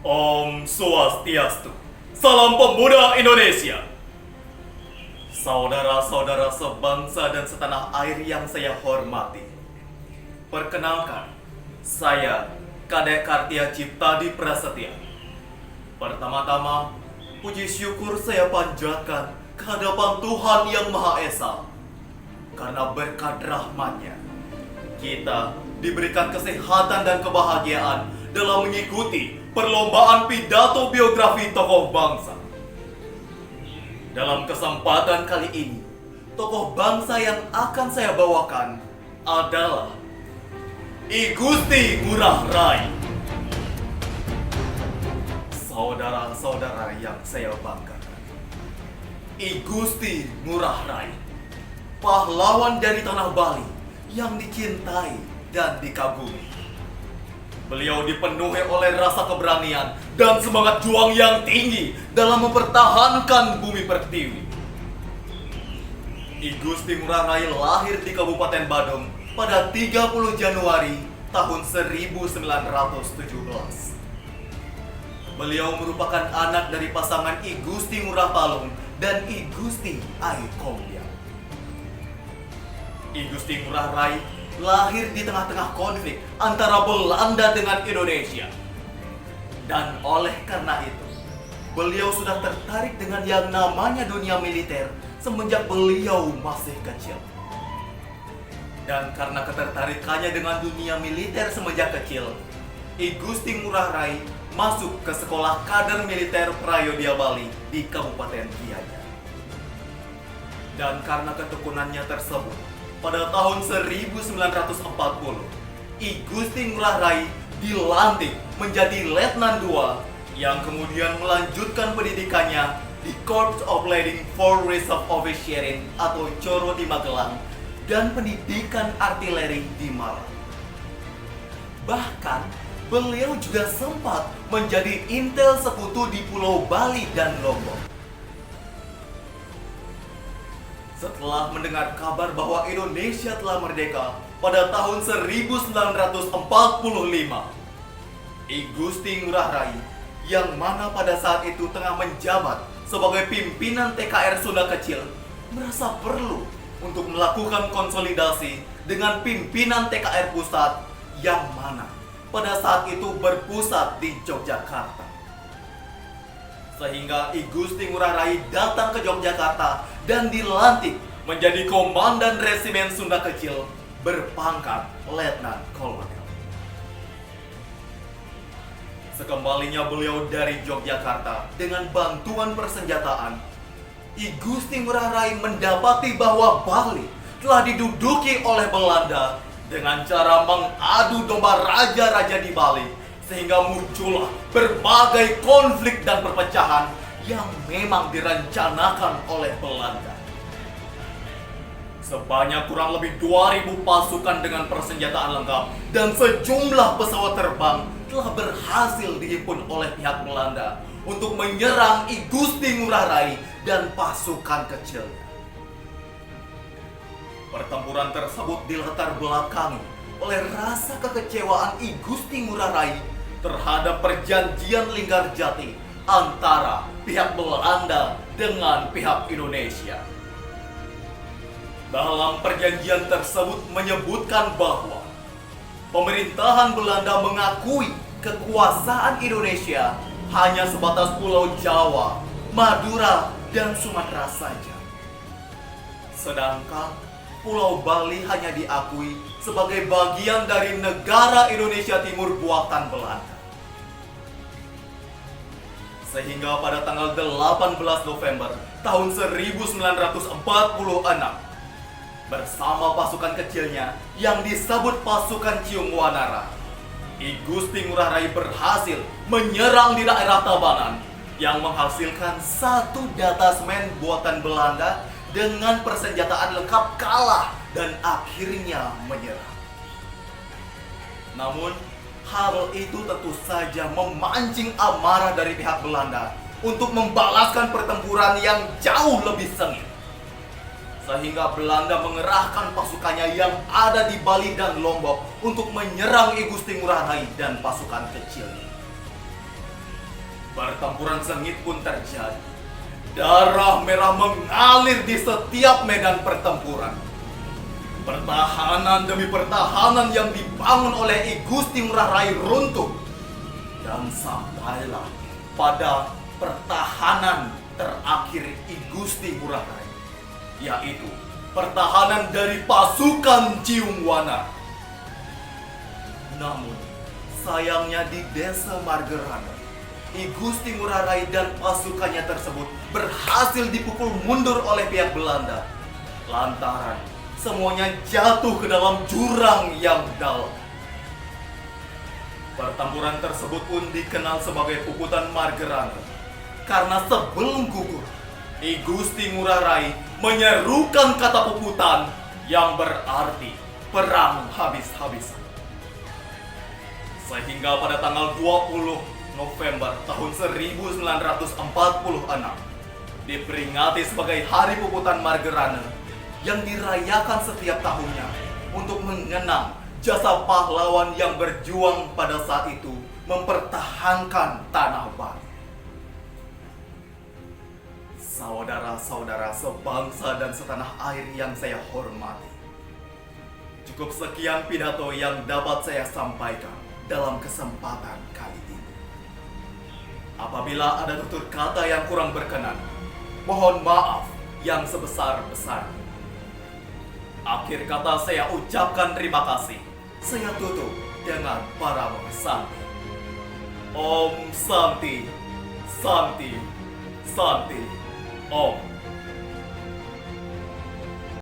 Om Swastiastu. Salam pemuda Indonesia. Saudara-saudara sebangsa dan setanah air yang saya hormati. Perkenalkan, saya Kadek Kartia Ciptadi Prasetya. Pertama-tama, puji syukur saya panjatkan kehadapan Tuhan Yang Maha Esa. Karena berkat rahmat-Nya, kita diberikan kesehatan dan kebahagiaan dalam mengikuti perlombaan pidato biografi tokoh bangsa. Dalam kesempatan kali ini, tokoh bangsa yang akan saya bawakan adalah I Gusti Ngurah Rai. Saudara-saudara yang saya banggakan, I Gusti Ngurah Rai, pahlawan dari tanah Bali yang dicintai dan dikagumi. Beliau dipenuhi oleh rasa keberanian dan semangat juang yang tinggi dalam mempertahankan bumi pertiwi. I Gusti Ngurah Rai lahir di Kabupaten Badung pada 30 Januari tahun 1917. Beliau merupakan anak dari pasangan I Gusti Ngurah Palung dan I Gusti Ai Kombyang. I Gusti Ngurah Rai lahir di tengah-tengah konflik antara Belanda dengan Indonesia. Dan oleh karena itu, beliau sudah tertarik dengan yang namanya dunia militer semenjak beliau masih kecil. Dan karena ketertarikannya dengan dunia militer semenjak kecil, I Gusti Ngurah Rai masuk ke sekolah kader militer Prayodya Bali di Kabupaten Gianyar. Dan karena ketekunannya tersebut, pada tahun 1940, I Gusti Ngurah Rai dilantik menjadi Letnan II yang kemudian melanjutkan pendidikannya di Corps of Leading for Reserve Officerin atau Coro di Magelang dan pendidikan artileri di Malang. Bahkan, beliau juga sempat menjadi intel sekutu di Pulau Bali dan Lombok. Setelah mendengar kabar bahwa Indonesia telah merdeka pada tahun 1945, I Gusti Ngurah Rai yang mana pada saat itu tengah menjabat sebagai pimpinan TKR Sunda Kecil merasa perlu untuk melakukan konsolidasi dengan pimpinan TKR Pusat yang mana pada saat itu berpusat di Yogyakarta. Sehingga I Gusti Ngurah Rai datang ke Yogyakarta dan dilantik menjadi Komandan Resimen Sunda Kecil berpangkat Letnan Kolonel. Sekembalinya beliau dari Yogyakarta dengan bantuan persenjataan, I Gusti Ngurah Rai mendapati bahwa Bali telah diduduki oleh Belanda dengan cara mengadu domba raja-raja di Bali, sehingga muncullah berbagai konflik dan perpecahan yang memang direncanakan oleh Belanda. Sebanyak kurang lebih 2.000 pasukan dengan persenjataan lengkap dan sejumlah pesawat terbang telah berhasil dihimpun oleh pihak Belanda untuk menyerang I Gusti Ngurah Rai dan pasukan kecilnya. Pertempuran tersebut dilatar belakangi oleh rasa kekecewaan I Gusti Ngurah Rai terhadap perjanjian Linggarjati antara pihak Belanda dengan pihak Indonesia. Dalam perjanjian tersebut menyebutkan bahwa pemerintahan Belanda mengakui kekuasaan Indonesia hanya sebatas Pulau Jawa, Madura, dan Sumatera saja. Sedangkan Pulau Bali hanya diakui sebagai bagian dari negara Indonesia Timur buatan Belanda. Sehingga pada tanggal 18 November tahun 1946, bersama pasukan kecilnya yang disebut pasukan Ciung Wanara, I Gusti Ngurah Rai berhasil menyerang di daerah Tabanan yang menghasilkan satu detasmen buatan Belanda dengan persenjataan lengkap kalah dan akhirnya menyerah. Namun, hal itu tentu saja memancing amarah dari pihak Belanda untuk membalaskan pertempuran yang jauh lebih sengit. Sehingga Belanda mengerahkan pasukannya yang ada di Bali dan Lombok untuk menyerang I Gusti Ngurah Rai dan pasukan kecilnya. Pertempuran sengit pun terjadi. Darah merah mengalir di setiap medan pertempuran. Pertahanan demi pertahanan yang dibangun oleh I Gusti Ngurah Rai runtuh. Dan sampailah pada pertahanan terakhir I Gusti Ngurah Rai, yaitu pertahanan dari pasukan Ciungwana. Namun, sayangnya di desa Margerana, I Gusti Ngurah Rai dan pasukannya tersebut berhasil dipukul mundur oleh pihak Belanda. Lantaran semuanya jatuh ke dalam jurang yang dalam. Pertempuran tersebut pun dikenal sebagai Puputan Margerana. Karena sebelum gugur, I Gusti Ngurah Rai menyerukan kata puputan yang berarti perang habis-habisan. Sehingga pada tanggal 20 November tahun 1946 diperingati sebagai Hari Puputan Margerana yang dirayakan setiap tahunnya untuk mengenang jasa pahlawan yang berjuang pada saat itu mempertahankan tanah Bali. Saudara-saudara sebangsa dan setanah air yang saya hormati, cukup sekian pidato yang dapat saya sampaikan dalam kesempatan kali ini. Apabila ada tutur kata yang kurang berkenan, mohon maaf yang sebesar-besarnya. Akhir kata saya ucapkan terima kasih. Saya tutup dengan para Santi. Om Santi, Santi, Santi, Om.